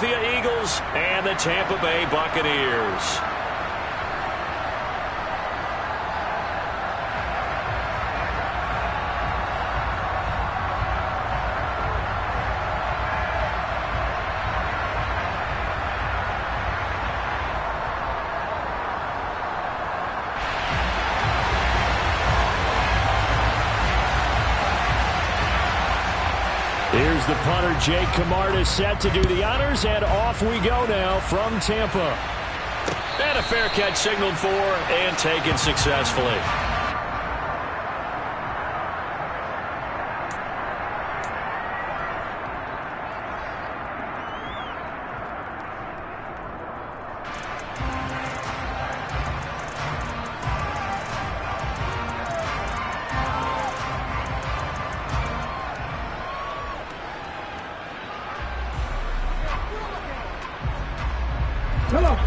The Eagles and the Tampa Bay Buccaneers. Here's the punter, Jake Camarda, set to do the honors, and off we go now from Tampa. And a fair catch signaled for and taken successfully.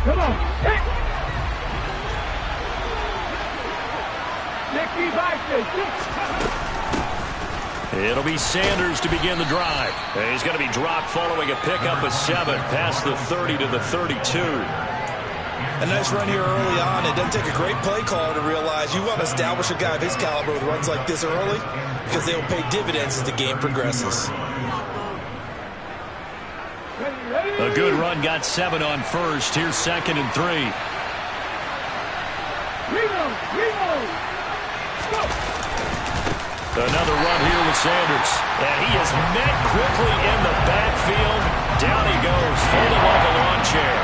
Come on. Hey. It'll be Sanders to begin the drive. He's going to be dropped following a pickup of 7 past the 30 to the 32. A nice run here early on. It doesn't take a great play caller to realize you want to establish a guy of his caliber with runs like this early because they will pay dividends as the game progresses. A good run, got 7 on first. Here's 2nd and 3. Another run here with Sanders. And he is met quickly in the backfield. Down he goes, folded like a lawn chair.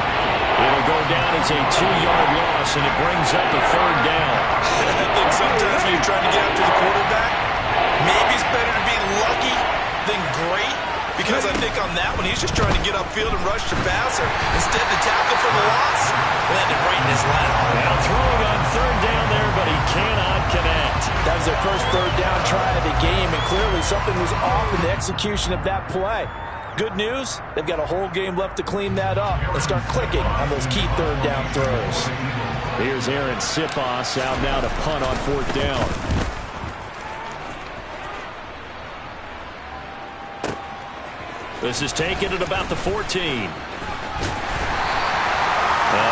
It'll go down as a 2-yard loss, and it brings up a 3rd down. I think sometimes when you're trying to get after the quarterback, maybe it's better to be lucky than great. Because I think on that one, he's just trying to get upfield and rush the passer. Instead, the tackle for the loss landed right in his lap. Now throwing on 3rd down there, but he cannot connect. That was their first 3rd down try of the game, and clearly something was off in the execution of that play. Good news, they've got a whole game left to clean that up and start clicking on those key 3rd down throws. Here's Aaron Sipos out now to punt on 4th down. This is taken at about the 14. A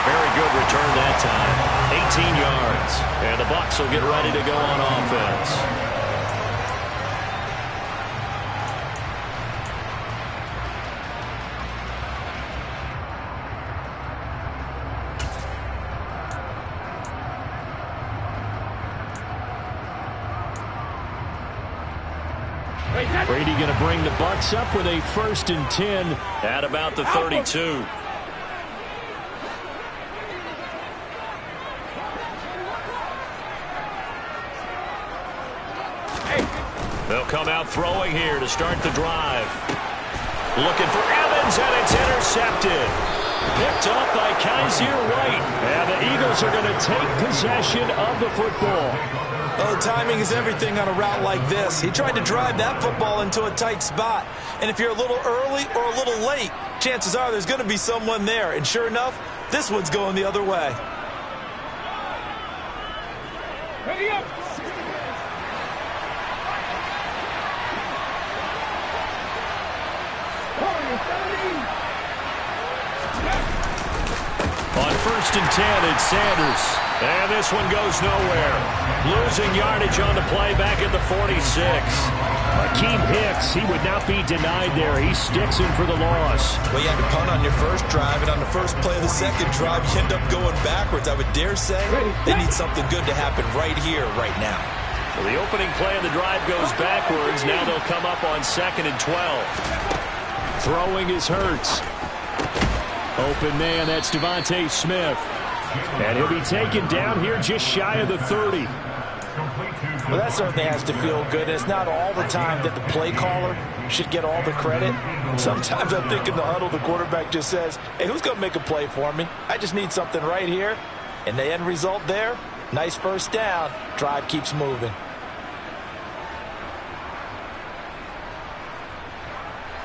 very good return that time. 18 yards. And the Bucs will get ready to go on offense. Brady going to bring the Bucs up with a 1st and 10 at about the 32. They'll come out throwing here to start the drive. Looking for Evans, and it's intercepted. Picked up by Kaiser White. And the Eagles are going to take possession of the football. Well, timing is everything on a route like this. He tried to drive that football into a tight spot. And if you're a little early or a little late, chances are there's going to be someone there. And sure enough, this one's going the other way. Ready up. On 1st and 10, it's Sanders. And this one goes nowhere. Losing yardage on the play back at the 46. Akeem Hicks, he would not be denied there. He sticks in for the loss. Well, you had to punt on your first drive, and on the first play of the second drive, you end up going backwards. I would dare say they need something good to happen right here, right now. So the opening play of the drive goes backwards. Now they'll come up on 2nd and 12. Throwing is Hurts. Open man, that's Devontae Smith. And he'll be taken down here just shy of the 30. Well, that certainly has to feel good. It's not all the time that the play caller should get all the credit. Sometimes I think in the huddle, the quarterback just says, hey, who's going to make a play for me? I just need something right here. And the end result there, nice 1st down. Drive keeps moving.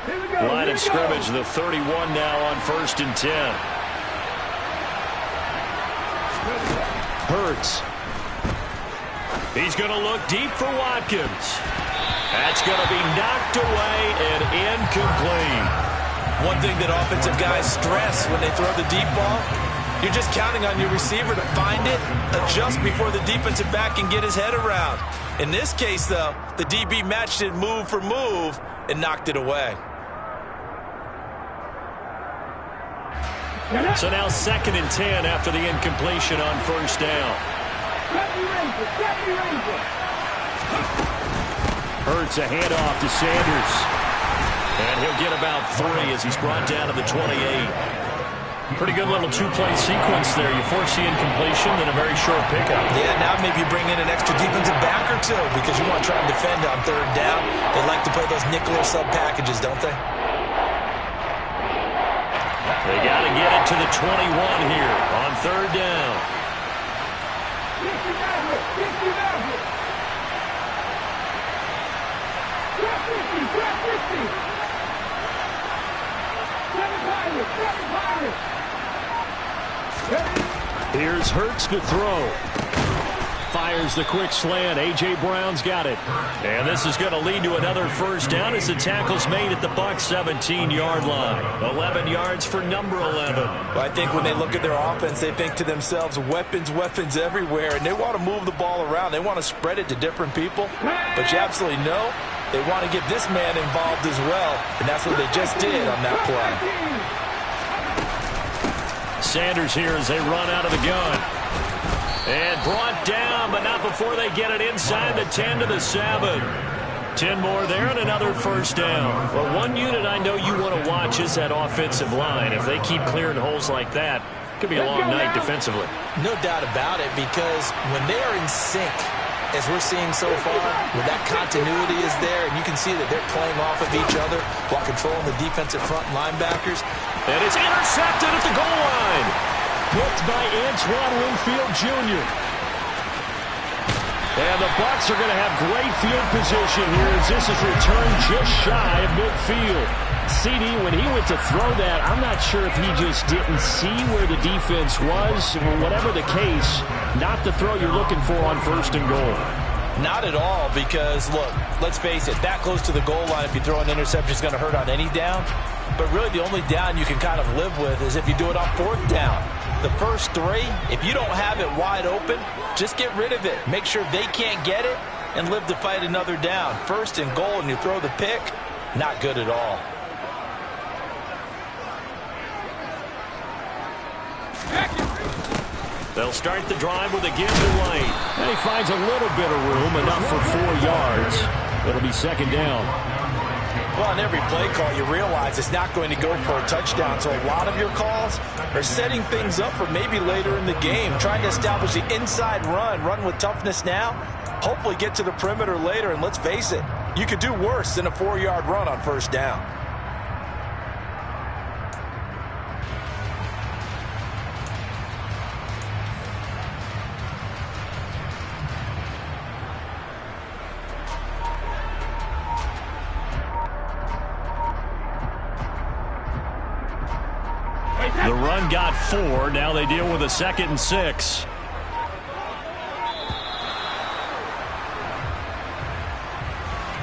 Line of scrimmage, the 31 now on 1st and 10. Hurts. He's going to look deep for Watkins. That's going to be knocked away and incomplete. One thing that offensive guys stress when they throw the deep ball, you're just counting on your receiver to find it, adjust before the defensive back can get his head around. In this case, though, the DB matched it move for move and knocked it away. So now 2nd and 10 after the incompletion on first down. Hurts a handoff to Sanders. And he'll get about 3 as he's brought down to the 28. Pretty good little two-play sequence there. You force the incompletion, then a very short pickup. Yeah, now maybe you bring in an extra defensive back or two because you want to try and defend on 3rd down. They like to play those nickel or sub packages, don't they? They got to get it to the 21 here on 3rd down. Here's Hurts to throw. Fires the quick slant. A.J. Brown's got it. And this is going to lead to another first down as the tackle's made at the Bucs 17-yard line. 11 yards for number 11. Well, I think when they look at their offense, they think to themselves, weapons, weapons everywhere, and they want to move the ball around. They want to spread it to different people. But you absolutely know they want to get this man involved as well, and that's what they just did on that play. Sanders here as they run out of the gun. And brought down, but not before they get it inside the 10 to the 7. 10 more there and another first down. Well, one unit I know you want to watch is that offensive line. If they keep clearing holes like that, it could be a long night defensively. No doubt about it, because when they are in sync, as we're seeing so far, when that continuity is there, and you can see that they're playing off of each other while controlling the defensive front linebackers. And it's intercepted at the goal line. Picked by Antoine Winfield Jr. And the Bucs are going to have great field position here as this is returned just shy of midfield. CD, when he went to throw that, I'm not sure if he just didn't see where the defense was. Whatever the case, not the throw you're looking for on 1st and goal. Not at all, because, look, let's face it, that close to the goal line, if you throw an interception, is going to hurt on any down. But really the only down you can kind of live with is if you do it on 4th down. The first 3, if you don't have it wide open, just get rid of it. Make sure they can't get it and live to fight another down. 1st and goal and you throw the pick, not good at all. They'll start the drive with a give to White. And he finds a little bit of room, enough for 4 yards. It'll be 2nd down. Well, in every play call, you realize it's not going to go for a touchdown. So a lot of your calls are setting things up for maybe later in the game, trying to establish the inside run with toughness now, hopefully get to the perimeter later. And let's face it, you could do worse than a 4-yard run on 1st down. The run got 4. Now they deal with a 2nd and 6.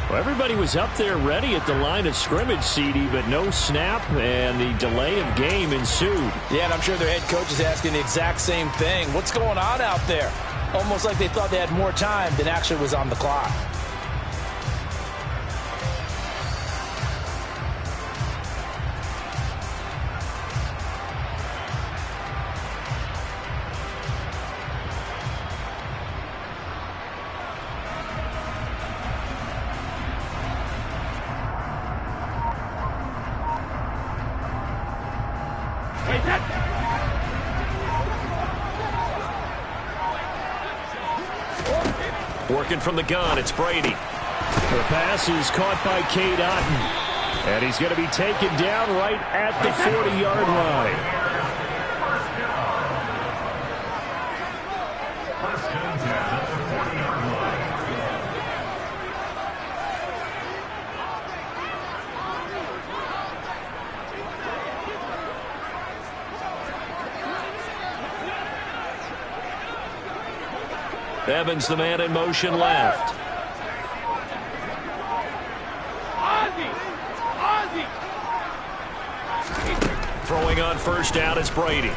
Well, everybody was up there ready at the line of scrimmage, CD, but no snap, and the delay of game ensued. Yeah, and I'm sure their head coach is asking the exact same thing. What's going on out there? Almost like they thought they had more time than actually was on the clock. Working from the gun, it's Brady. The pass is caught by Cade Otton. And he's going to be taken down right at the 40-yard line. Evans, the man in motion left. Throwing on first down is Brady.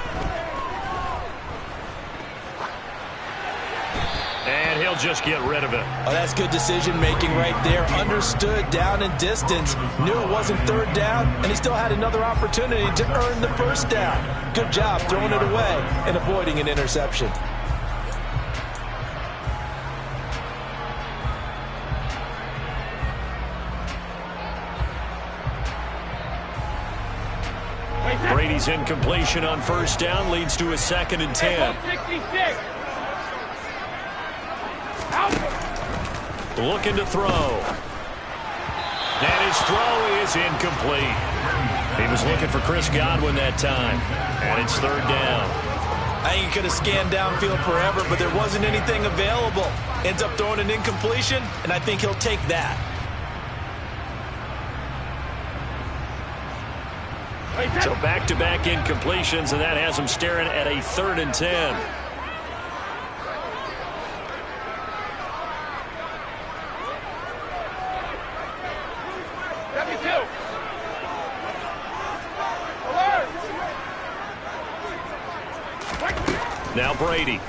And he'll just get rid of it. Oh, that's good decision-making right there. Understood down and distance. Knew it wasn't third down, and he still had another opportunity to earn the first down. Good job throwing it away and avoiding an interception. Brady's incompletion on first down leads to a 2nd and 10. 66. Looking to throw. And his throw is incomplete. He was looking for Chris Godwin that time. And it's 3rd down. I think he could have scanned downfield forever, but there wasn't anything available. Ends up throwing an incompletion, and I think he'll take that. So back-to-back incompletions, and that has him staring at a 3rd and 10. Now Brady.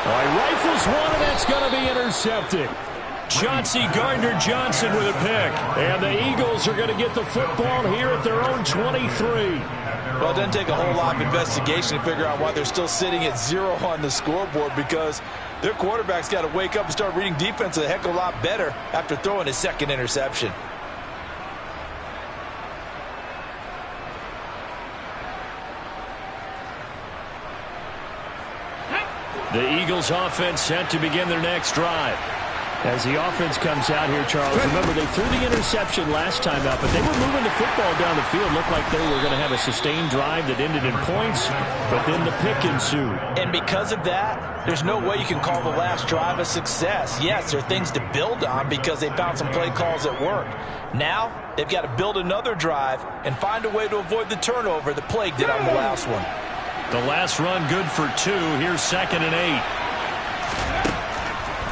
All right, rifles one, and that's going to be intercepted. Chauncey Gardner-Johnson with a pick. And the Eagles are going to get the football here at their own 23. Well, it doesn't take a whole lot of investigation to figure out why they're still sitting at 0 on the scoreboard, because their quarterback's got to wake up and start reading defense a heck of a lot better after throwing his 2nd interception. The Eagles offense set to begin their next drive. As the offense comes out here, Charles, remember they threw the interception last time out, but they were moving the football down the field. Looked like they were going to have a sustained drive that ended in points, but then the pick ensued. And because of that, there's no way you can call the last drive a success. Yes, there are things to build on because they found some play calls that worked. Now, they've got to build another drive and find a way to avoid the turnover that plagued it on the last one. The last run good for 2. Here's 2nd and 8.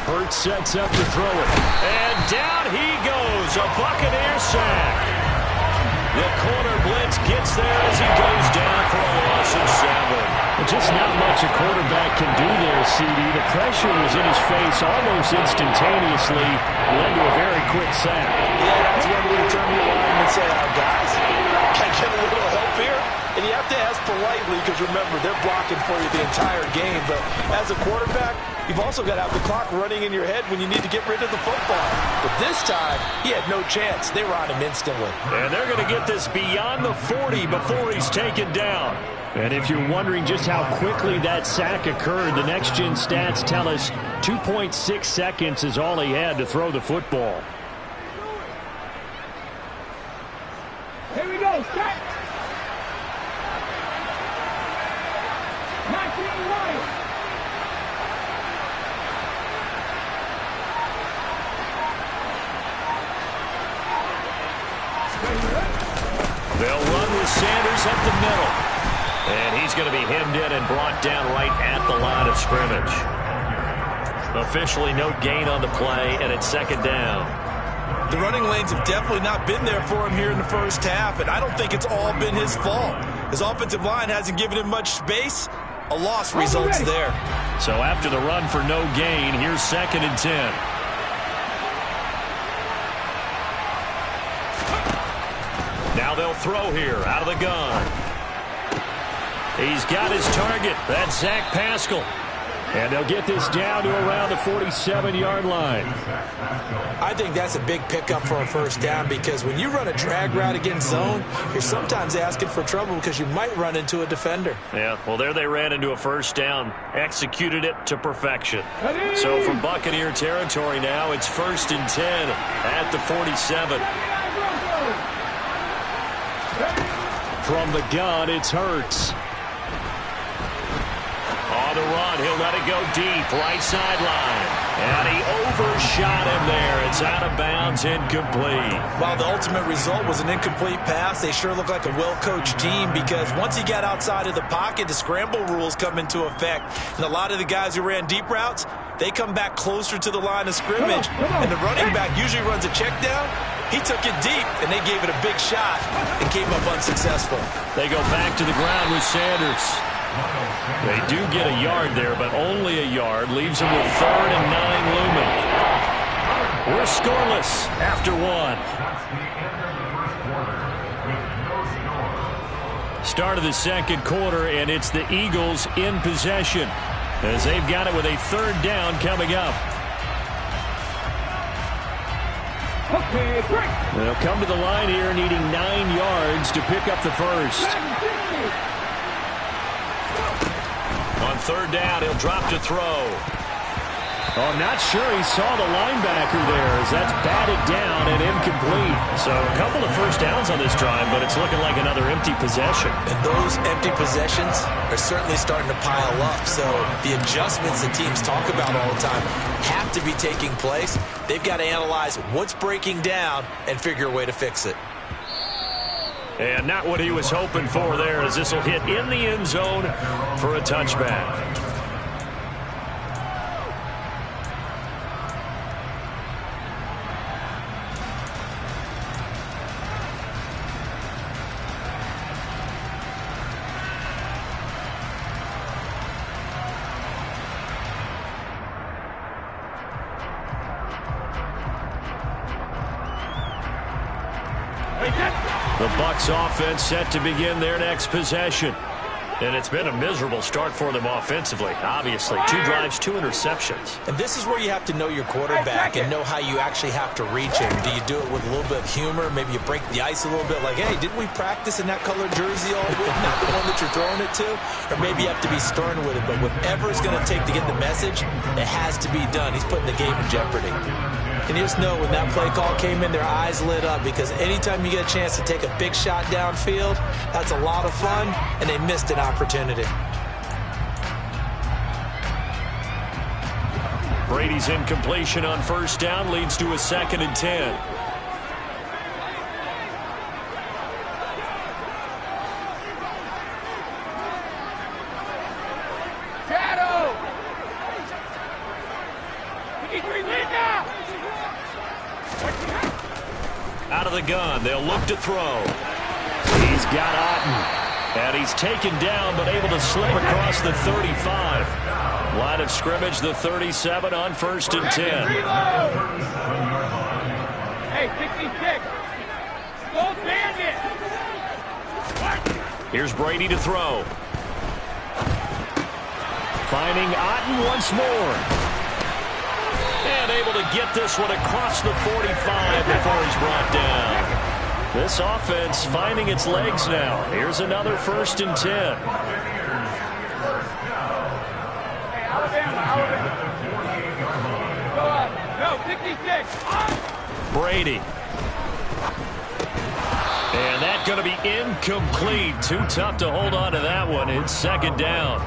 Hurts sets up to throw it. And down he goes. A Buccaneer sack. The corner blitz gets there as he goes down for a loss of 7. Just not much a quarterback can do there, CD. The pressure was in his face almost instantaneously. Led to a very quick sack. Yeah, that's when we turn to your line and say, guys, can I get a little help here? And you have to ask politely because, remember, they're blocking for you the entire game. But as a quarterback, you've also got to have the clock running in your head when you need to get rid of the football. But this time, he had no chance. They were on him instantly. And they're going to get this beyond the 40 before he's taken down. And if you're wondering just how quickly that sack occurred, the next-gen stats tell us 2.6 seconds is all he had to throw the football. Here we go. Set. They'll run with Sanders up the middle. And he's going to be hemmed in and brought down right at the line of scrimmage. Officially no gain on the play, and it's 2nd down. The running lanes have definitely not been there for him here in the first half, and I don't think it's all been his fault. His offensive line hasn't given him much space. A loss results there. So after the run for no gain, here's 2nd and 10. Now they'll throw here out of the gun. He's got his target. That's Zach Pascal. And they'll get this down to around the 47-yard line. I think that's a big pickup for a first down because when you run a drag route against zone, you're sometimes asking for trouble because you might run into a defender. Yeah, well, there they ran into a first down. Executed it to perfection. So from Buccaneer territory now, it's 1st and 10 at the 47. From the gun, it's Hurts. On the run, he'll let it go deep, right sideline. And he overshot him there. It's out of bounds, incomplete. While the ultimate result was an incomplete pass, they sure look like a well-coached team because once he got outside of the pocket, the scramble rules come into effect. And a lot of the guys who ran deep routes, they come back closer to the line of scrimmage. And the running back usually runs a check down. He took it deep, and they gave it a big shot and came up unsuccessful. They go back to the ground with Sanders. They do get a yard there, but only a yard. Leaves them with 3rd and 9 looming. We're scoreless after 1. Start of the second quarter, and it's the Eagles in possession as they've got it with a 3rd down coming up. Okay, break. They'll come to the line here needing 9 yards to pick up the first. On 3rd down, he'll drop to throw. Oh, I'm not sure he saw the linebacker there as that's batted down and incomplete. So a couple of first downs on this drive, but it's looking like another empty possession. And those empty possessions are certainly starting to pile up. So the adjustments that teams talk about all the time have to be taking place. They've got to analyze what's breaking down and figure a way to fix it. And not what he was hoping for there, as this will hit in the end zone for a touchback. The Bucs offense set to begin their next possession. And it's been a miserable start for them offensively. Obviously, 2 drives, 2 interceptions. And this is where you have to know your quarterback and know how you actually have to reach him. Do you do it with a little bit of humor? Maybe you break the ice a little bit like, hey, didn't we practice in that colored jersey all week? Not the one that you're throwing it to? Or maybe you have to be stern with it. But whatever it's going to take to get the message, it has to be done. He's putting the game in jeopardy. And you just know when that play call came in, their eyes lit up, because anytime you get a chance to take a big shot downfield, that's a lot of fun, and they missed an opportunity. Brady's incompletion on 1st down leads to a 2nd and 10. Shadow. 53 lead now. Out of the gun, they'll look to throw. He's got Otten, and he's taken down but able to slip across the 35. Line of scrimmage, the 37 on 1st and 10. Hey, 66. Go bandit. Here's Brady to throw. Finding Otten once more. And able to get this one across the 45 before he's brought down. This offense finding its legs now. Here's another 1st and 10. Go, 66. Brady. And that's going to be incomplete. Too tough to hold on to that one. It's 2nd down.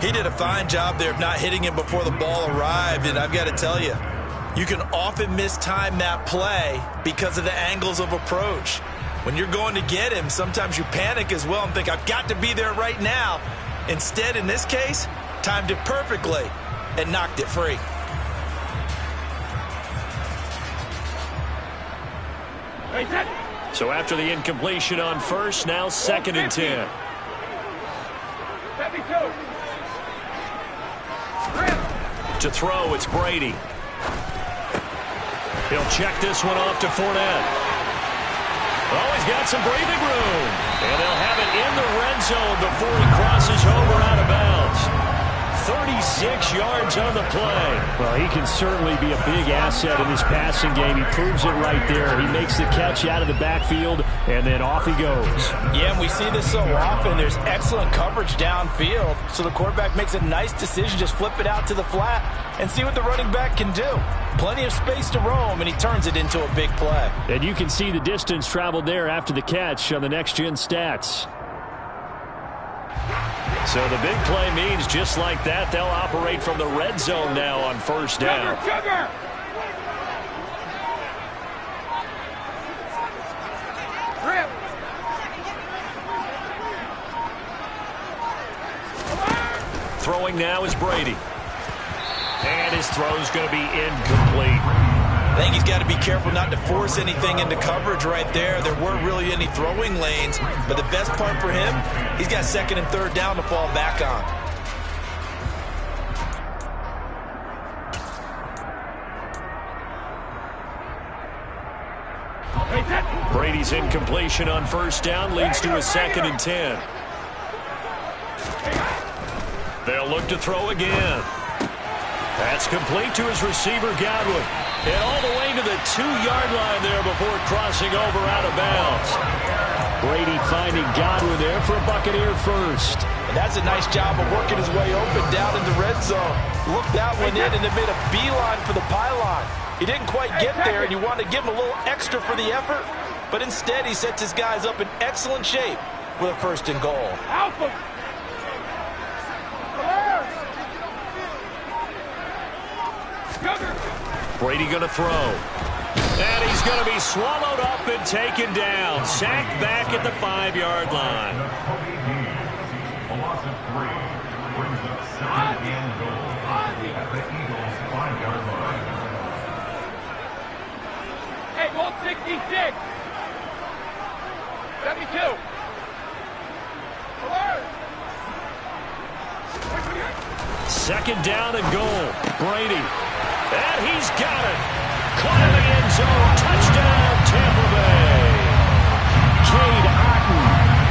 He did a fine job there of not hitting him before the ball arrived, and I've got to tell you, you can often mistime that play because of the angles of approach. When you're going to get him, sometimes you panic as well and think, I've got to be there right now. Instead, in this case, timed it perfectly and knocked it free. So after the incompletion on 1st, now 2nd and 10. 72. To throw, it's Brady. He'll check this one off to Fournette. Oh, he's got some breathing room. And they'll have it in the red zone before he crosses over out of bounds. 36 yards on the play. Well, he can certainly be a big asset in this passing game. He proves it right there. He makes the catch out of the backfield, and then off he goes. Yeah, and we see this so often. There's excellent coverage downfield, so the quarterback makes a nice decision. Just flip it out to the flat and see what the running back can do. Plenty of space to roam, and he turns it into a big play. And you can see the distance traveled there after the catch on the next-gen stats. So the big play means just like that, they'll operate from the red zone now on 1st down. Sugar. Rip. Throwing now is Brady. And his throw's going to be incomplete. I think he's got to be careful not to force anything into coverage right there. There weren't really any throwing lanes, but the best part for him, he's got second and third down to fall back on. Brady's incompletion on first down leads to a 2nd and 10. They'll look to throw again. That's complete to his receiver, Godwin. And all the way to the 2-yard line there before crossing over out of bounds. Brady finding Godwin there for a Buccaneer first. And that's a nice job of working his way open down in the red zone. Looked that one in and then made a beeline for the pylon. He didn't quite get there, and you want to give him a little extra for the effort. But instead, he sets his guys up in excellent shape with a 1st and goal. Alpha. Brady going to throw. And he's going to be swallowed up and taken down. Sacked back at the 5-yard line. A loss of 3 brings up 2nd and goal at the Eagles' 5-yard line. Hey, goal 66. 72. Alert. 2nd down and goal. Brady. And he's got it. Climbing the end zone. Touchdown, Tampa Bay. Cade Otton.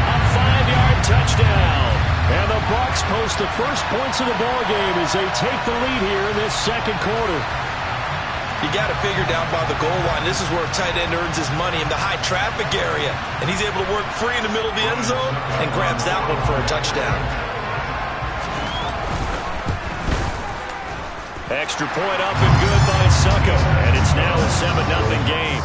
A 5-yard touchdown. And the Bucs post the first points of the ballgame as they take the lead here in this 2nd quarter. You got to figure down by the goal line. This is where a tight end earns his money in the high traffic area. And he's able to work free in the middle of the end zone and grabs that one for a touchdown. Extra point up and good by Succo. And it's now a 7-0 game.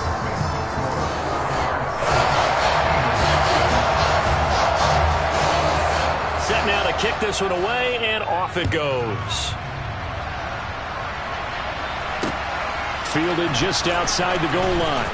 Set now to kick this one away, and off it goes. Fielded just outside the goal line.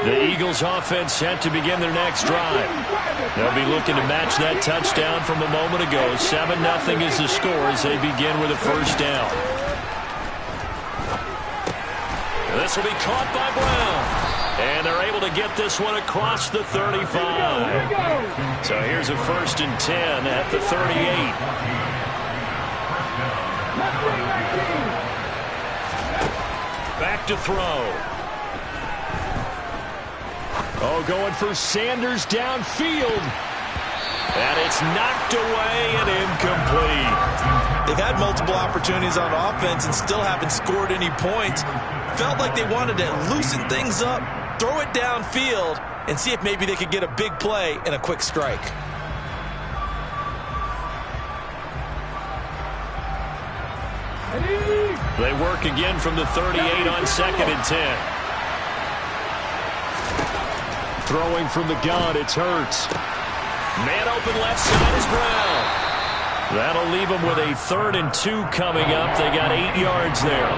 The Eagles offense set to begin their next drive. They'll be looking to match that touchdown from a moment ago. 7-0 is the score as they begin with a 1st down. This will be caught by Brown. And they're able to get this one across the 35. So here's a 1st and 10 at the 38. Back to throw. Oh, going for Sanders downfield. And it's knocked away and incomplete. They've had multiple opportunities on offense and still haven't scored any points. Felt like they wanted to loosen things up, throw it downfield, and see if maybe they could get a big play and a quick strike. They work again from the 38 on 2nd and 10. Throwing from the gun, it's Hurts. Man open left side is Brown. That'll leave them with a 3rd and 2 coming up. They got 8 yards there.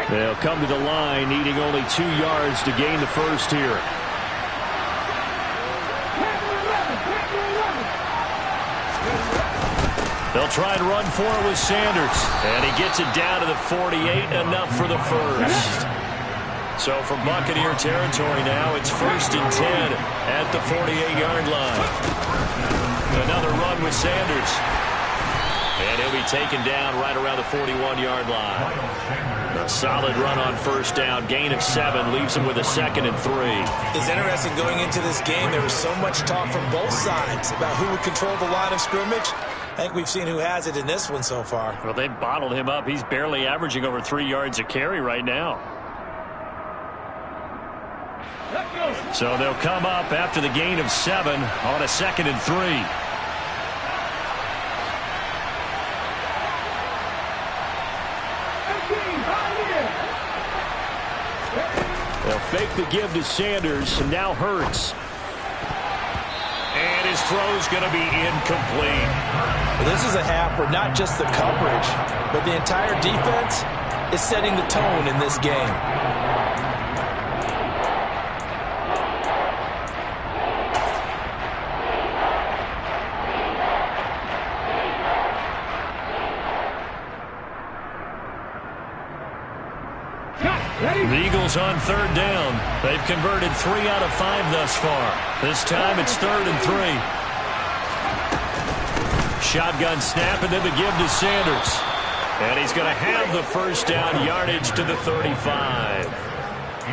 They'll come to the line, needing only 2 yards to gain the first here. They'll try and run for it with Sanders. And he gets it down to the 48, enough for the first. So from Buccaneer territory now, it's 1st and 10 at the 48-yard line. Another run with Sanders. And he'll be taken down right around the 41-yard line. A solid run on first down. Gain of 7 leaves him with a 2nd and 3. It's interesting going into this game. There was so much talk from both sides about who would control the line of scrimmage. I think we've seen who has it in this one so far. Well, they bottled him up. He's barely averaging over 3 yards a carry right now. So they'll come up after the gain of 7 on a 2nd and 3. They'll fake the give to Sanders, and now Hurts. And his throw's going to be incomplete. Well, this is a half where not just the coverage, but the entire defense is setting the tone in this game. The Eagles on 3rd down. They've converted 3 out of 5 thus far. This time it's 3rd and 3. Shotgun snap and then the give to Sanders. And he's going to have the first down, yardage to the 35.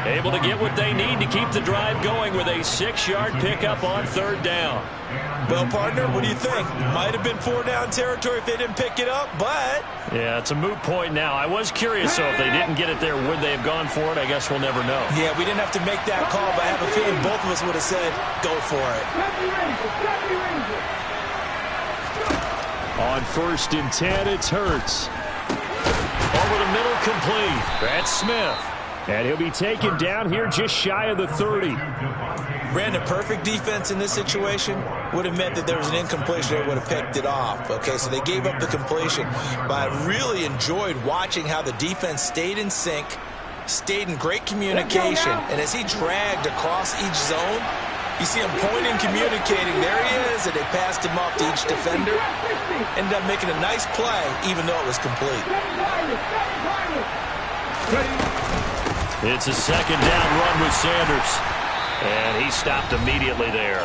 Able to get what they need to keep the drive going with a 6-yard pickup on 3rd down. Well, partner, what do you think? Might have been 4-down territory if they didn't pick it up, but... Yeah, it's a moot point now. I was curious, so if they didn't get it there, would they have gone for it? I guess we'll never know. Yeah, we didn't have to make that call, but I have a feeling both of us would have said, go for it. On 1st and 10, it's Hurts. Over the middle, complete. That's Smith. And he'll be taken down here just shy of the 30. Brandon, perfect defense in this situation would have meant that there was an incompletion. They would have picked it off. Okay, so they gave up the completion. But I really enjoyed watching how the defense stayed in sync, stayed in great communication. And as he dragged across each zone, you see him pointing, communicating. There he is, and they passed him off to each defender. Ended up making a nice play, even though it was complete. It's a 2nd down run with Sanders. And he stopped immediately there.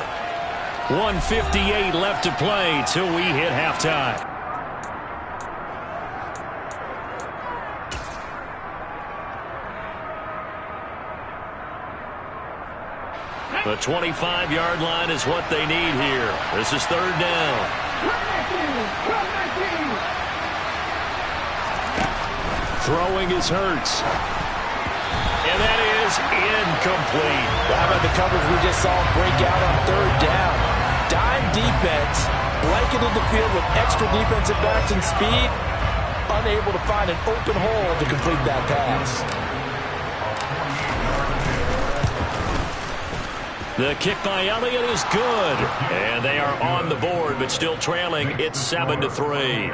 1:58 left to play till we hit halftime. The 25-yard line is what they need here. This is 3rd down. Throwing is Hurts. And that is incomplete. Well, how about the coverage we just saw break out on 3rd down? Dime defense, blanketed the field with extra defensive backs and speed, unable to find an open hole to complete that pass. The kick by Elliott is good. And they are on the board, but still trailing. It's 7-3.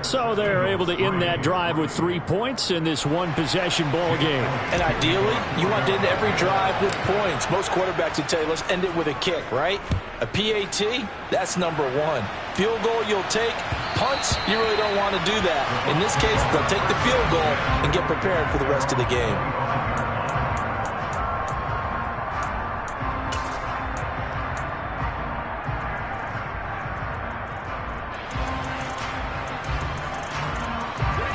So they're able to end that drive with 3 points in this one-possession ball game. And ideally, you want to end every drive with points. Most quarterbacks would tell you, let's end it with a kick, right? A PAT, that's number 1. Field goal you'll take. Punts, you really don't want to do that. In this case, they'll take the field goal and get prepared for the rest of the game.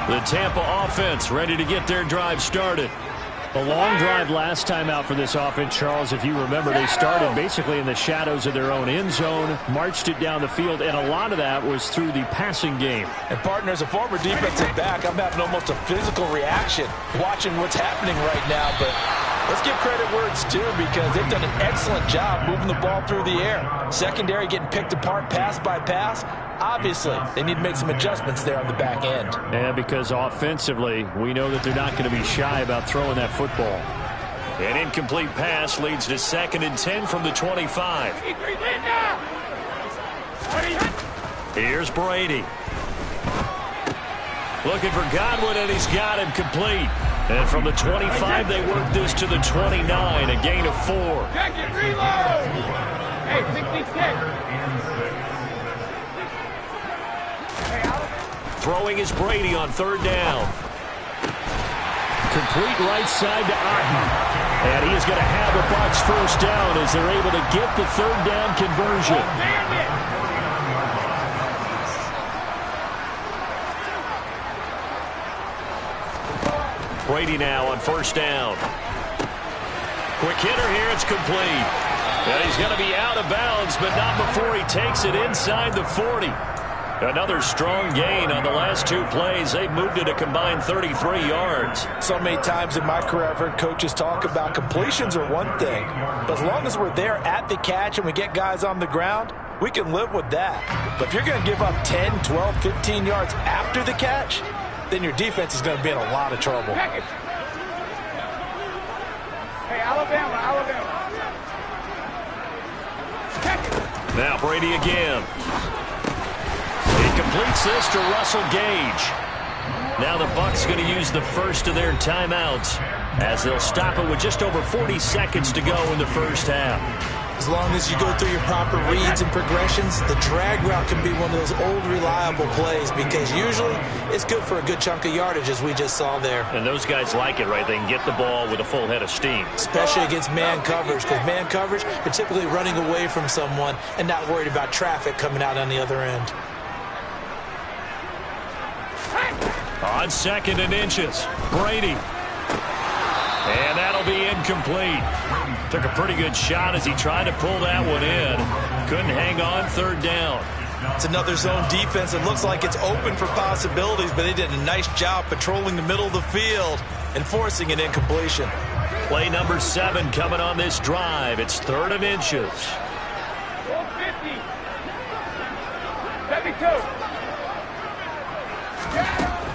The Tampa offense ready to get their drive started. A long drive last time out for this offense, Charles. If you remember, they started basically in the shadows of their own end zone, marched it down the field, and a lot of that was through the passing game. And, partner, as a former defensive back, I'm having almost a physical reaction watching what's happening right now. But let's give credit where it's due, because they've done an excellent job moving the ball through the air. Secondary getting picked apart pass by pass. Obviously, they need to make some adjustments there on the back end. Yeah, because offensively, we know that they're not going to be shy about throwing that football. An incomplete pass leads to 2nd and 10 from the 25. Here's Brady. Looking for Godwin, and he's got him complete. And from the 25, they work this to the 29, a gain of 4. Jacket, reload! Hey, 66. Throwing is Brady on 3rd down. Complete right side to Otten. And he is going to have the Bucs first down as they're able to get the 3rd down conversion. Brady now on first down. Quick hitter here. It's complete. And he's going to be out of bounds, but not before he takes it inside the 40. Another strong gain on the last two plays. They've moved it a combined 33 yards. So many times in my career, I've heard coaches talk about completions are one thing. But as long as we're there at the catch and we get guys on the ground, we can live with that. But if you're going to give up 10, 12, 15 yards after the catch, then your defense is going to be in a lot of trouble. Hey, Alabama. Now Brady again. He completes this to Russell Gage. Now the Bucs going to use the first of their timeouts as they'll stop it with just over 40 seconds to go in the first half. As long as you go through your proper reads and progressions, the drag route can be one of those old reliable plays because usually it's good for a good chunk of yardage as we just saw there. And those guys like it, right? They can get the ball with a full head of steam. Especially against man coverage, because man coverage, you're typically running away from someone and not worried about traffic coming out on the other end. On 2nd and inches, Brady. And that'll be incomplete. Took a pretty good shot as he tried to pull that one in. Couldn't hang on 3rd down. It's another zone defense. It looks like it's open for possibilities, but they did a nice job patrolling the middle of the field and forcing an incompletion. Play number 7 coming on this drive. It's 3rd and inches. 150. 72.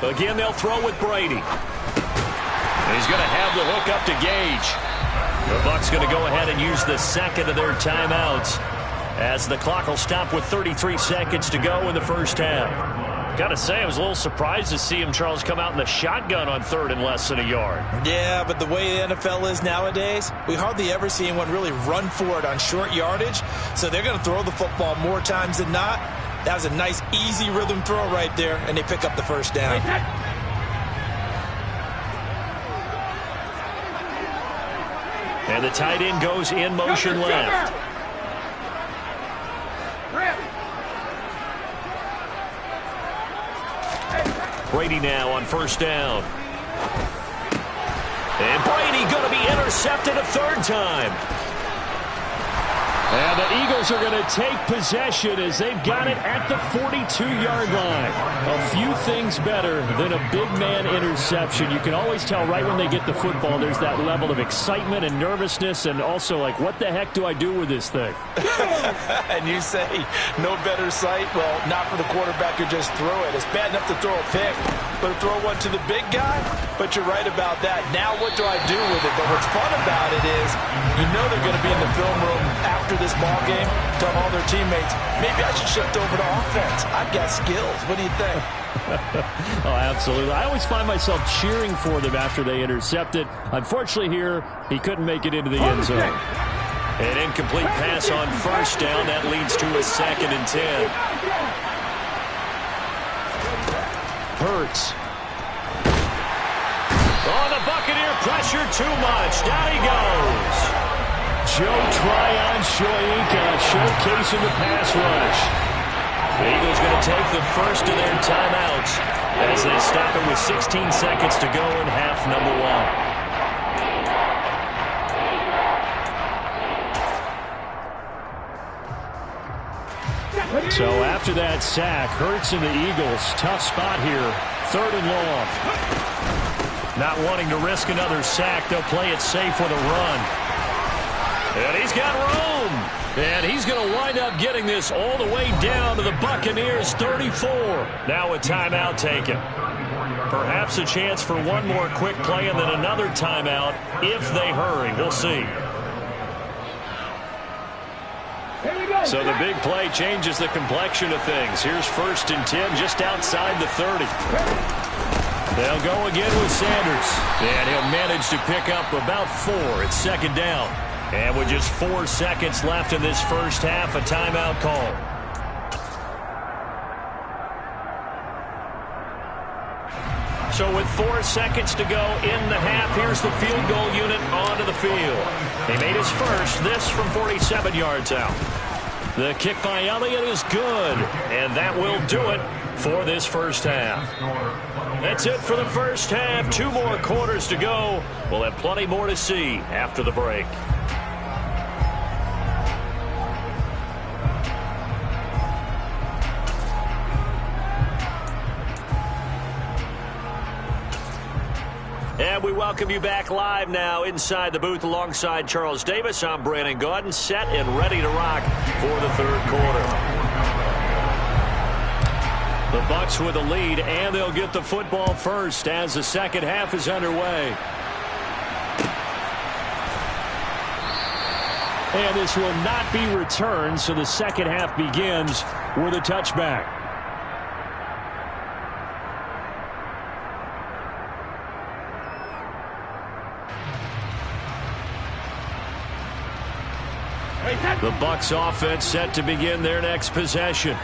Again, they'll throw with Brady. He's going to have the hook up to Gage. The Bucs going to go ahead and use the second of their timeouts as the clock will stop with 33 seconds to go in the first half. Got to say, I was a little surprised to see him, Charles, come out in the shotgun on 3rd and less than a yard. Yeah, but the way the NFL is nowadays, we hardly ever see anyone really run for it on short yardage, so they're going to throw the football more times than not. That was a nice, easy rhythm throw right there, and they pick up the first down. And the tight end goes in motion left. Brady now on first down. And Brady going to be intercepted a 3rd time. And the Eagles are going to take possession as they've got it at the 42-yard line. A few things better than a big man interception. You can always tell right when they get the football, there's that level of excitement and nervousness and also like, what the heck do I do with this thing? And you say, no better sight? Well, not for the quarterback who just threw it. It's bad enough to throw a pick, but to throw one to the big guy? But you're right about that. Now what do I do with it? But what's fun about it is you know they're going to be in the film room after this ball game, tell all their teammates, maybe I should shift over to offense. I've got skills. What do you think? Oh, absolutely. I always find myself cheering for them after they intercept it. Unfortunately here, he couldn't make it into the end zone. An incomplete pass on first down. That leads to a 2nd and 10. Hurts. Oh, the Buccaneer pressure too much. Down he goes. Joe Tryon-Shoyinka showcasing the pass rush. The Eagles going to take the first of their timeouts as they stop it with 16 seconds to go in half number 1. So after that sack, Hurts and the Eagles, tough spot here, 3rd and long. Not wanting to risk another sack, they'll play it safe with a run. And he's got room. And he's going to wind up getting this all the way down to the Buccaneers' 34. Now a timeout taken. Perhaps a chance for one more quick play and then another timeout if they hurry. We'll see. So the big play changes the complexion of things. Here's 1st and 10 just outside the 30. They'll go again with Sanders. And he'll manage to pick up about 4. It's 2nd down. And with just 4 seconds left in this first half, a timeout call. So with 4 seconds to go in the half, here's the field goal unit onto the field. He made his first, this from 47 yards out. The kick by Elliott is good, and that will do it for this first half. That's it for the first half. 2 more quarters to go. We'll have plenty more to see after the break. And we welcome you back live now inside the booth alongside Charles Davis. I'm Brandon Gaudin, set and ready to rock for the third quarter. The Bucs with a lead, and they'll get the football first as the second half is underway. And this will not be returned, so the second half begins with a touchback. The Bucs offense set to begin their next possession.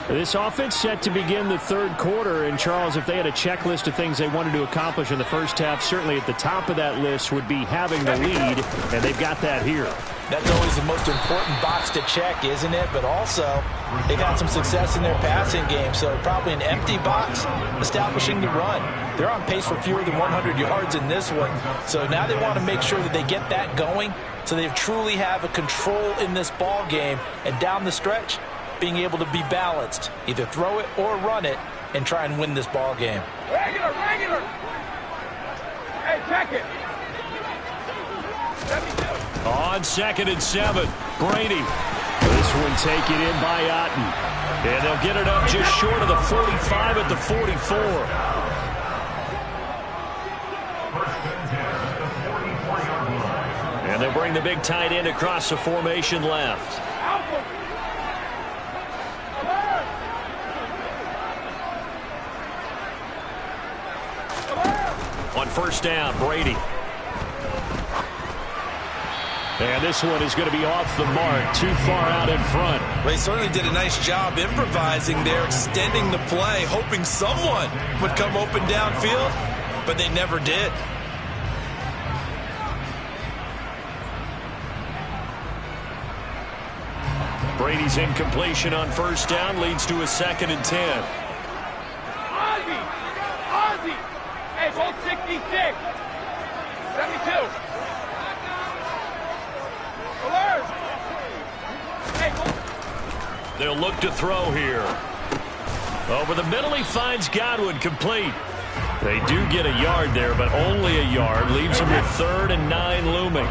This offense set to begin the third quarter. And, Charles, if they had a checklist of things they wanted to accomplish in the first half, certainly at the top of that list would be having the lead, and they've got that here. That's always the most important box to check, isn't it? But also, they've had some success in their passing game, so probably an empty box, establishing the run. They're on pace for fewer than 100 yards in this one, so now they want to make sure that they get that going so they truly have a control in this ball game, and down the stretch, being able to be balanced, either throw it or run it, and try and win this ball game. Regular. Hey, check it. 72. On 2nd and 7, Brady. This one taken in by Otten. And they'll get it up just short of the 45 at the 44. And they'll bring the big tight end across the formation left. On first down, Brady. And this one is going to be off the mark, too far out in front. Well, he certainly did a nice job improvising there, extending the play, hoping someone would come open downfield, but they never did. Brady's incompletion on first down leads to a 2nd and 10. Ozzie! Hey, hold 66. 72. Alert! Hey, hold. They'll look to throw here. Over the middle, he finds Godwin, complete. They do get a yard there, but only a yard. Leaves him with 3rd and 9 looming.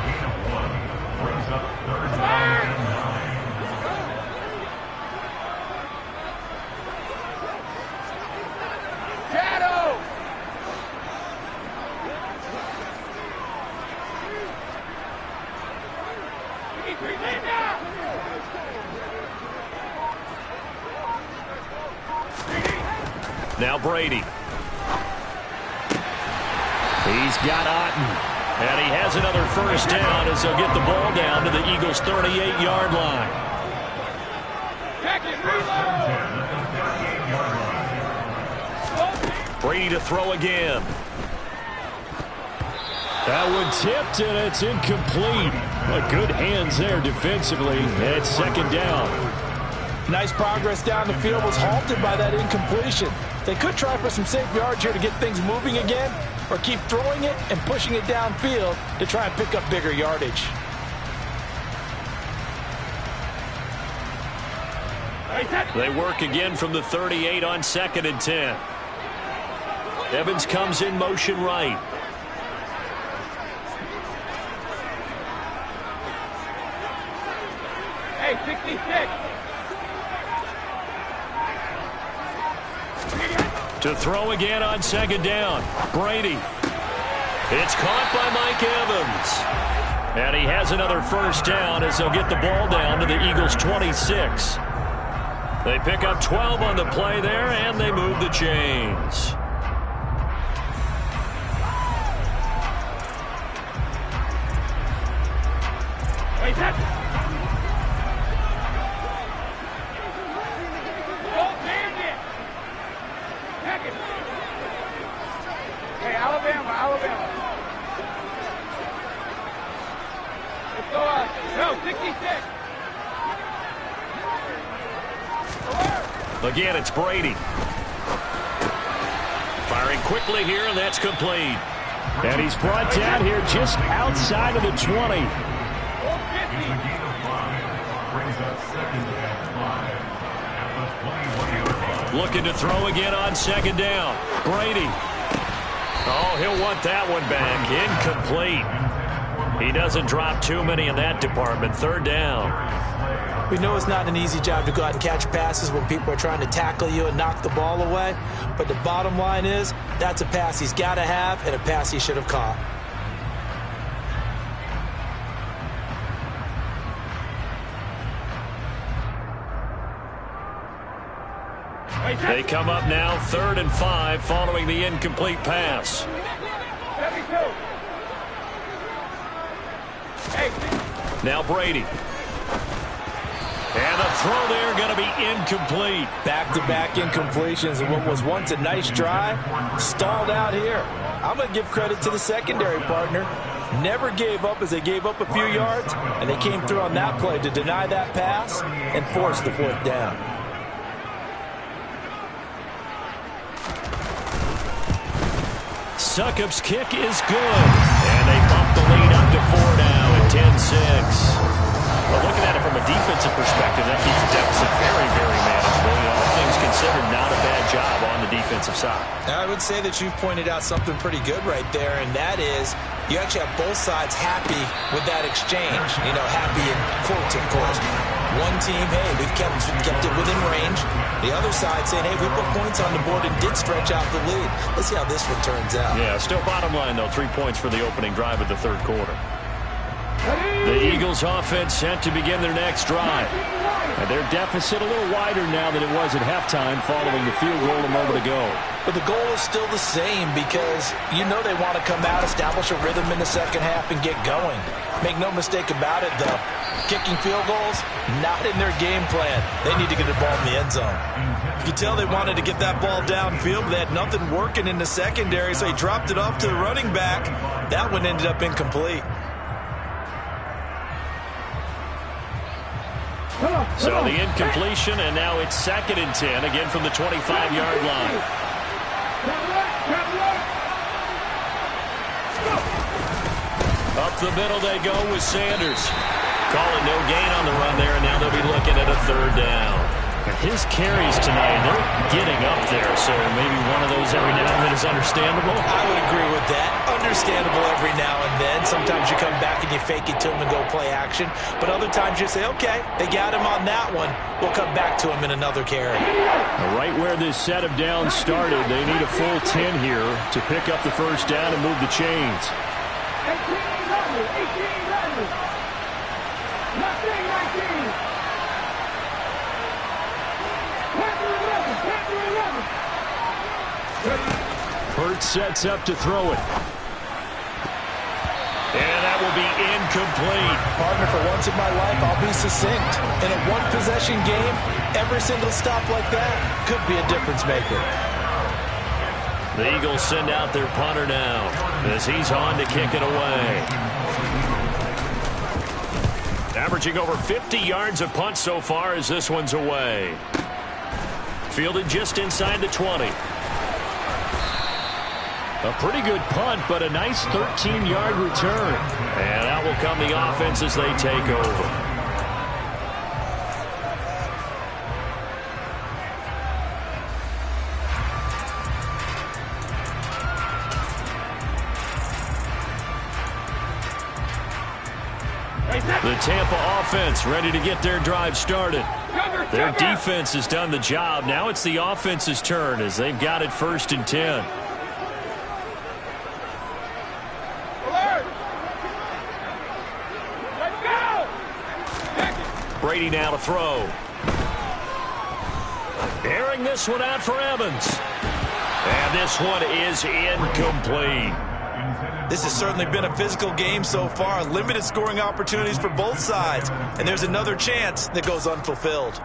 Now Brady. He's got Otten. And he has another first down as they'll get the ball down to the Eagles' 38-yard line. Brady to throw again. That one tipped, and it's incomplete. But good hands there defensively. And it's 2nd down. Nice progress down the field, was halted by that incompletion. They could try for some safe yards here to get things moving again, or keep throwing it and pushing it downfield to try and pick up bigger yardage. They work again from the 38 on 2nd and 10. Evans comes in motion right. Hey, 66. To throw again on 2nd down. Brady. It's caught by Mike Evans. And he has another first down as they'll get the ball down to the Eagles' 26. They pick up 12 on the play there, and they move the chains. Hey, Alabama. Let's go up. No, 66. Again, it's Brady. Firing Throwing quickly here, and that's complete. And he's brought down here just outside of the 20. Looking to throw again on second down. Brady. Oh, he'll want that one back. Incomplete. He doesn't drop too many in that department. Third down. We know it's not an easy job to go out and catch passes when people are trying to tackle you and knock the ball away. But the bottom line is, that's a pass he's got to have and a pass he should have caught. They come up now 3rd and 5 following the incomplete pass. Now Brady. And the throw there going to be incomplete. Back-to-back incompletions and what was once a nice drive stalled out here. I'm going to give credit to the secondary partner. Never gave up as they gave up a few yards, and they came through on that play to deny that pass and force the 4th down. Succop's kick is good. And they bump the lead up to 4 now at 10-6. But looking at it from a defensive perspective, that keeps the deficit very, very manageable. All things considered, not a bad job on the defensive side. Now, I would say that you've pointed out something pretty good right there, and that is you actually have both sides happy with that exchange. You know, happy in quotes, of course. One team, hey, we've kept it within range. The other side saying, hey, we put points on the board and did stretch out the lead. Let's see how this one turns out. Yeah, still bottom line, though, 3 points for the opening drive of the 3rd quarter. The Eagles offense set to begin their next drive. And their deficit a little wider now than it was at halftime following the field goal a moment ago. But the goal is still the same because you know they want to come out, establish a rhythm in the second half, and get going. Make no mistake about it, though. Kicking field goals, not in their game plan. They need to get the ball in the end zone. You can tell they wanted to get that ball downfield, but they had nothing working in the secondary, so he dropped it off to the running back. That one ended up incomplete. So the incompletion, and now it's 2nd and 10, again from the 25-yard line. Up the middle they go with Sanders. Call it no gain on the run there, and now they'll be looking at a 3rd down. His carries tonight, they're getting up there, so maybe one of those every now and then is understandable. I would agree with that. Understandable every now and then. Sometimes you come back and you fake it to him and go play action. But other times you say, okay, they got him on that one. We'll come back to him in another carry. Right where this set of downs started, they need a full 10 here to pick up the 1st down and move the chains. 19. Burt sets up to throw it. And that will be incomplete. Partner, for once in my life, I'll be succinct. In a one-possession game, every single stop like that could be a difference maker. The Eagles send out their punter now as he's on to kick it away. Averaging over 50 yards of punt so far as this one's away. Fielded just inside the 20. A pretty good punt, but a nice 13-yard return. And out will come the offense as they take over. The Tampa offense ready to get their drive started. Their defense has done the job. Now it's the offense's turn as they've got it 1st and 10. Brady now to throw. Airing this one out for Evans. And this one is incomplete. This has certainly been a physical game so far. Limited scoring opportunities for both sides. And there's another chance that goes unfulfilled.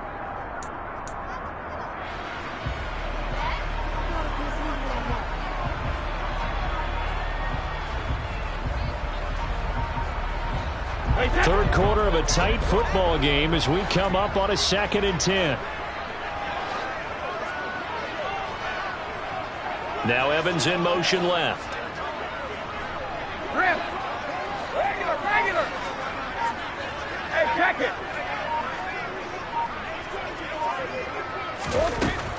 Third quarter of a tight football game as we come up on a 2nd and 10. Now Evans in motion left. Regular. Hey, check it.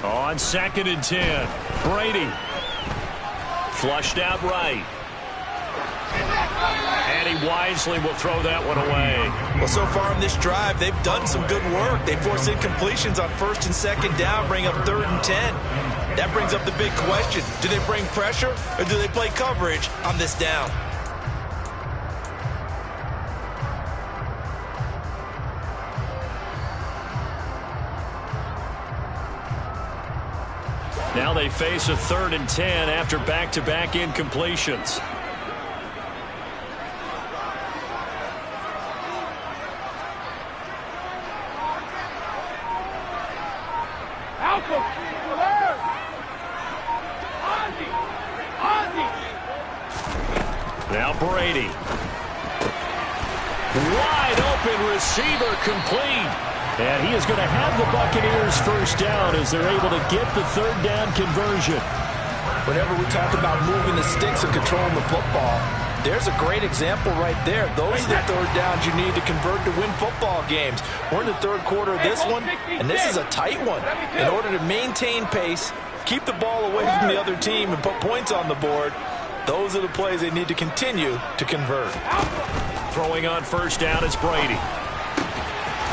On 2nd and 10. Brady. Flushed out right. And he wisely will throw that one away. Well, so far in this drive, they've done some good work. They force incompletions on 1st and 2nd down, bring up 3rd and 10. That brings up the big question. Do they bring pressure or do they play coverage on this down? Now they face a 3rd and 10 after back-to-back incompletions. Now Brady. Wide open receiver complete. And he is going to have the Buccaneers first down as they're able to get the 3rd down conversion. Whenever we talk about moving the sticks and controlling the football, there's a great example right there. Those are the 3rd downs you need to convert to win football games. We're in the 3rd quarter of this one, and this is a tight one. In order to maintain pace, keep the ball away from the other team, and put points on the board, those are the plays they need to continue to convert. Throwing on 1st down is Brady.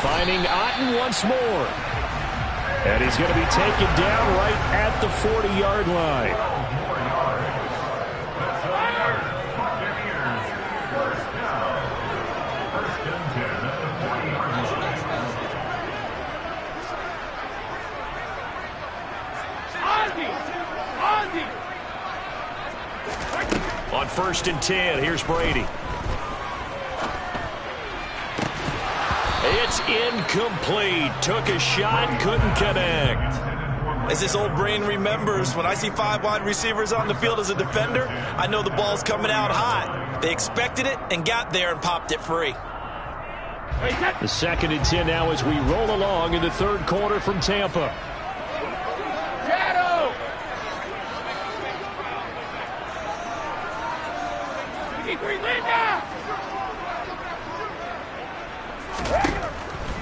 Finding Otten once more. And he's going to be taken down right at the 40-yard line. On 1st and 10, here's Brady. It's incomplete. Took a shot, couldn't connect. As this old brain remembers, when I see 5 wide receivers on the field as a defender, I know the ball's coming out hot. They expected it and got there and popped it free. The 2nd and 10 now as we roll along in the 3rd quarter from Tampa.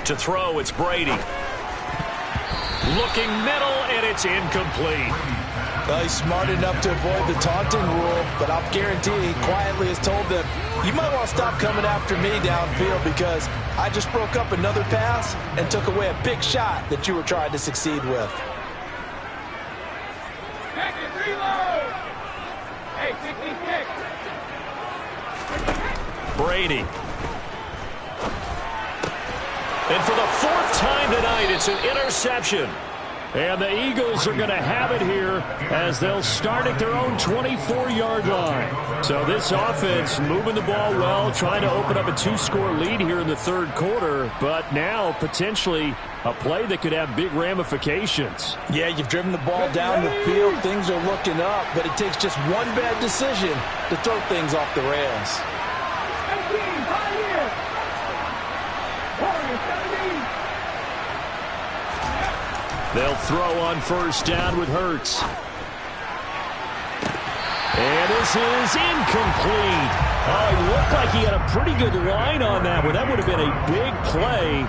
To throw, it's Brady. Looking middle, and it's incomplete. Well, he's smart enough to avoid the taunting rule, but I'll guarantee he quietly has told them, you might want to stop coming after me downfield because I just broke up another pass and took away a big shot that you were trying to succeed with. Brady. And for the 4th time tonight, it's an interception. And the Eagles are going to have it here as they'll start at their own 24-yard line. So this offense moving the ball well, trying to open up a 2-score lead here in the 3rd quarter, but now potentially a play that could have big ramifications. Yeah, you've driven the ball down the field. Things are looking up, but it takes just one bad decision to throw things off the rails. They'll throw on 1st down with Hurts. And this is incomplete. Oh, it looked like he had a pretty good line on that one. That would have been a big play,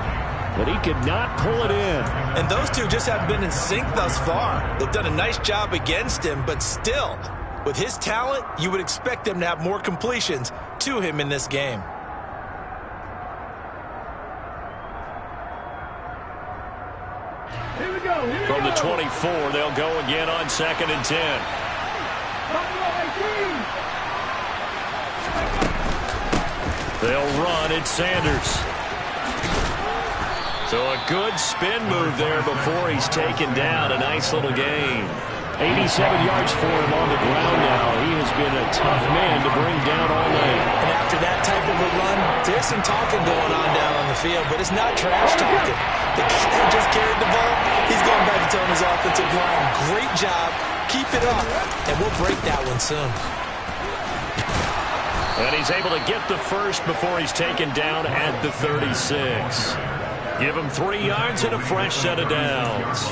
but he could not pull it in. And those two just haven't been in sync thus far. They've done a nice job against him, but still, with his talent, you would expect them to have more completions to him in this game. From the 24, they'll go again on 2nd and 10. They'll run at Sanders. So a good spin move there before he's taken down. A nice little gain. 87 yards for him on the ground now. He has been a tough man to bring down all night. And after that type of a run, there's some talking going on down on the field, but it's not trash talking. The guy just carried the ball. He's going back to telling his offensive line, great job, keep it up, and we'll break that one soon. And he's able to get the first before he's taken down at the 36. Give him 3 yards and a fresh set of downs.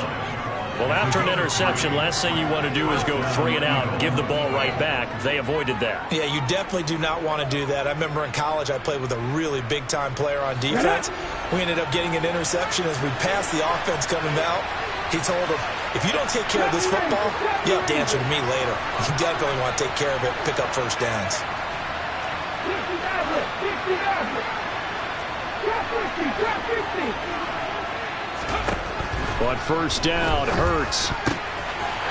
Well, after an interception, last thing you want to do is go 3 and out and give the ball right back. They avoided that. Yeah, you definitely do not want to do that. I remember in college I played with a really big-time player on defense. We ended up getting an interception as we passed the offense coming out. He told him, if you don't take care of this football, you have to answer to me later. You definitely want to take care of it, pick up first downs. On first down, Hurts.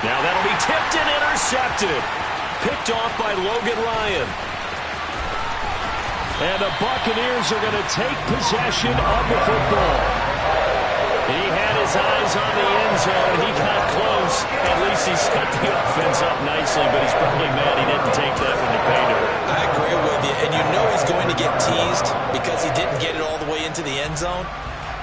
Now that'll be tipped and intercepted. Picked off by Logan Ryan. And the Buccaneers are going to take possession of the football. He had his eyes on the end zone. He got close. At least he set the offense up nicely, but he's probably mad he didn't take that when they paid him. I agree with you, and you know he's going to get teased because he didn't get it all the way into the end zone.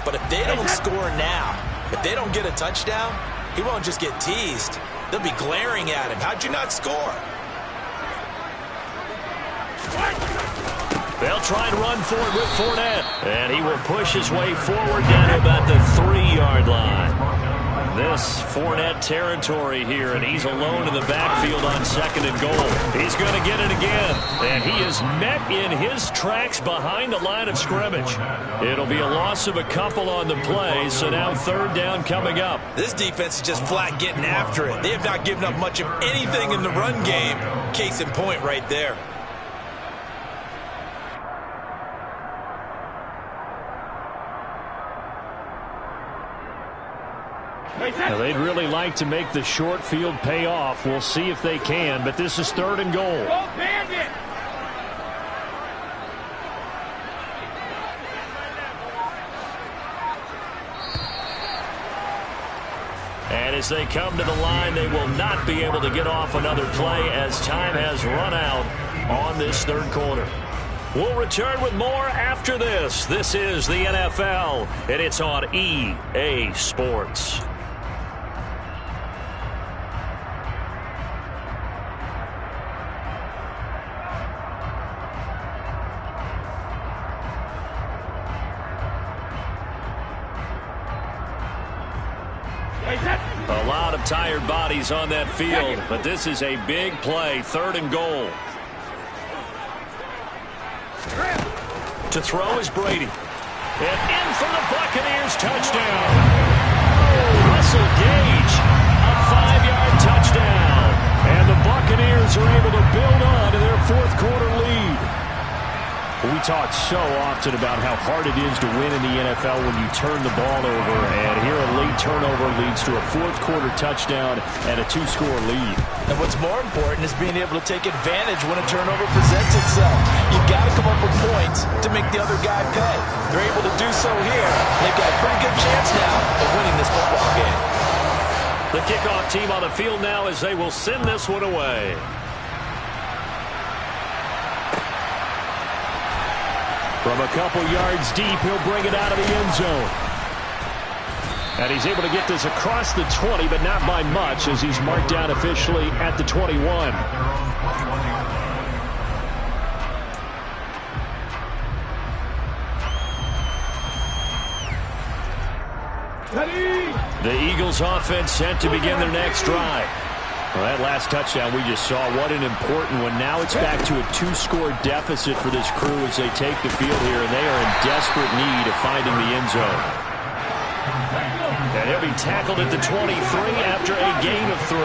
But if they don't score now, if they don't get a touchdown, he won't just get teased. They'll be glaring at him. How'd you not score? They'll try and run forward with Fournette. And he will push his way forward down to about the 3-yard line. This Fournette territory here, and he's alone in the backfield on 2nd and goal. He's going to get it again. And he is met in his tracks behind the line of scrimmage. It'll be a loss of a couple on the play, so now 3rd down coming up. This defense is just flat getting after it. They have not given up much of anything in the run game. Case in point right there. Now, they'd really like to make the short field pay off. We'll see if they can, but this is 3rd and goal. And as they come to the line, they will not be able to get off another play as time has run out on this 3rd quarter. We'll return with more after this. This is the NFL, and it's on EA Sports. A lot of tired bodies on that field, but this is a big play, 3rd and goal. To throw is Brady. And in for the Buccaneers, touchdown. Russell Gage, a 5-yard touchdown. And the Buccaneers are able to build on to their 4th quarter lead. We talk so often about how hard it is to win in the NFL when you turn the ball over, and here a late turnover leads to a 4th quarter touchdown and a 2-score lead. And what's more important is being able to take advantage when a turnover presents itself. You've got to come up with points to make the other guy pay. They're able to do so here. They've got a pretty good chance now of winning this football game. The kickoff team on the field now as they will send this one away. From a couple yards deep, he'll bring it out of the end zone. And he's able to get this across the 20, but not by much, as he's marked down officially at the 21. The Eagles offense set to begin their next drive. Well, that last touchdown we just saw, what an important one. Now it's back to a 2-score deficit for this crew as they take the field here, and they are in desperate need of finding the end zone. And he'll be tackled at the 23 after a gain of 3.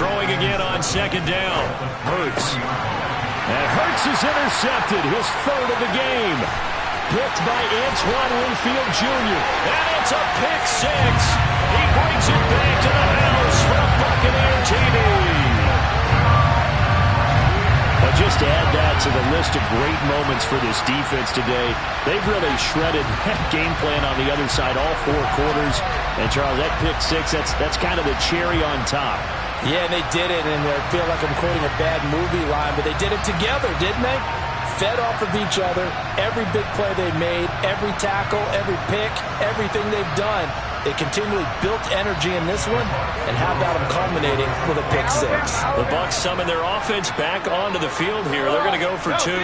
Throwing again on 2nd down. Hurts. And Hurts is intercepted, his 3rd of the game. Picked by Antoine Winfield Jr. And it's a pick 6. He brings it back to the house from Buccaneer TV. Well, just to add that to the list of great moments for this defense today, they've really shredded that game plan on the other side all 4 quarters. And, Charles, that pick 6, that's kind of the cherry on top. Yeah, they did it, and I feel like I'm quoting a bad movie line, but they did it together, didn't they? Fed off of each other, every big play they made, every tackle, every pick, everything they've done. They continually built energy in this one, and how about them culminating with a pick 6? The Bucs summon their offense back onto the field here. They're going to go for 2.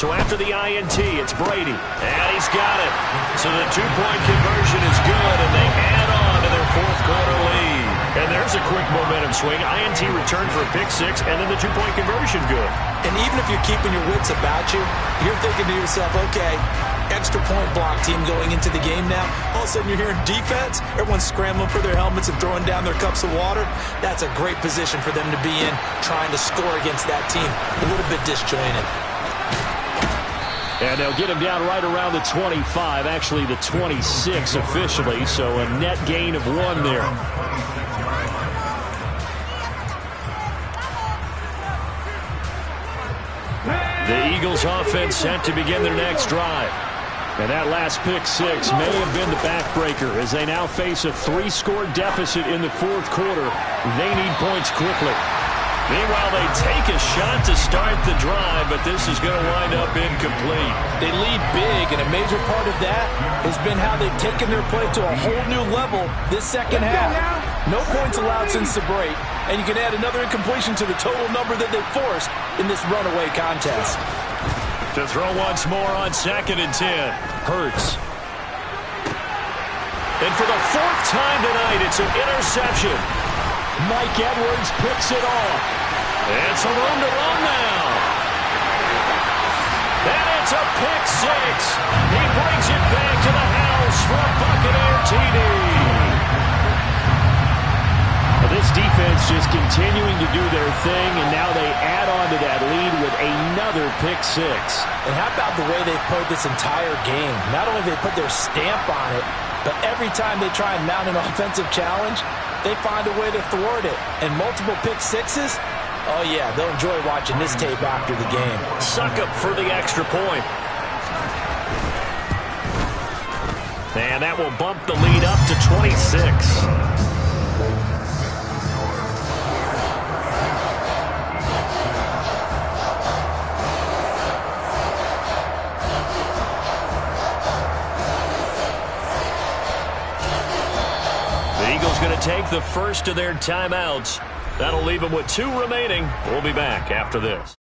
So after the INT, it's Brady. And he's got it. So the two-point conversion is good, and they add on to their fourth-quarter lead. And there's a quick momentum swing. INT return for a pick-6, and then the two-point conversion good. And even if you're keeping your wits about you, you're thinking to yourself, okay, extra point block team going into the game now. All of a sudden you're hearing defense. Everyone's scrambling for their helmets and throwing down their cups of water. That's a great position for them to be in, trying to score against that team. A little bit disjointed. And they'll get him down right around the 25, actually the 26 officially, so a net gain of 1 there. The Eagles offense set to begin their next drive. And that last pick-6 may have been the backbreaker as they now face a 3-score deficit in the fourth quarter. They need points quickly. Meanwhile, they take a shot to start the drive, but this is going to wind up incomplete. They lead big, and a major part of that has been how they've taken their play to a whole new level this second half. No points allowed since the break, and you can add another incompletion to the total number that they forced in this runaway contest. To throw once more on 2nd and 10. Hurts. And for the 4th time tonight, it's an interception. Mike Edwards picks it off. It's a room to run now. And it's a pick-6. He brings it back to the house for a Buccaneer TD. This defense just continuing to do their thing, and now they add on to that lead with another pick-6. And how about the way they've played this entire game? Not only have they put their stamp on it, but every time they try and mount an offensive challenge, they find a way to thwart it. And multiple pick-6s, oh yeah, they'll enjoy watching this tape after the game. Suck up for the extra point. And that will bump the lead up to 26. Going to take the first of their timeouts. That'll leave them with 2 remaining. We'll be back after this.